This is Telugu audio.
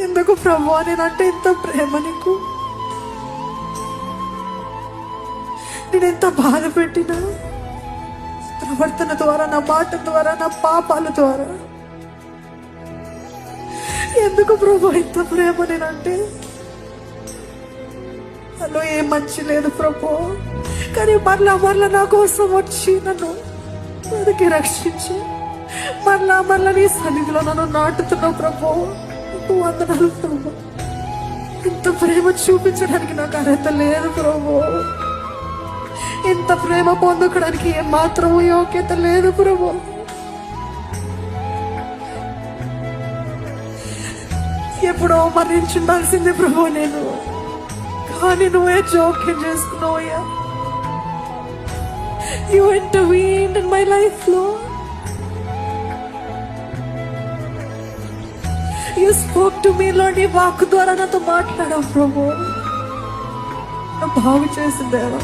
ఎందుకు ప్రభువా నేనంటే ఇంత ప్రేమ నీకు? నేనెంత బాధ పెట్టినా ప్రవర్తన ద్వారా, నా మాట ద్వారా, నా పాపాల ద్వారా. ఎందుకు ప్రభు ఇంత ప్రేమ నేనంటే? అలో ఏ మంచి లేదు ప్రభు, కానీ మరలా నా కోసం వచ్చి నన్ను బతికి రక్షించి మరలా నీ సన్నిధిలో నన్ను నాటుతున్నావు ప్రభు. వందనాలు ప్రభు. ఇంత ప్రేమ చూపించడానికి నాకు అర్హత లేదు ప్రభు. ఇంత ప్రేమ పొందుకోవడానికి ఏమాత్రము యోగ్యత లేదు ప్రభు. ఎప్పుడో మరణించుండాల్సిందే ప్రభు నేను, కానీ నువ్వే జోక్యం చేసుకున్నావయ్యా. You intervened in my life, Lord. You spoke to me, Lord. నీ వాక్కు ద్వారా నాతో మాట్లాడావు ప్రభు. బాగు చేసిందేవా.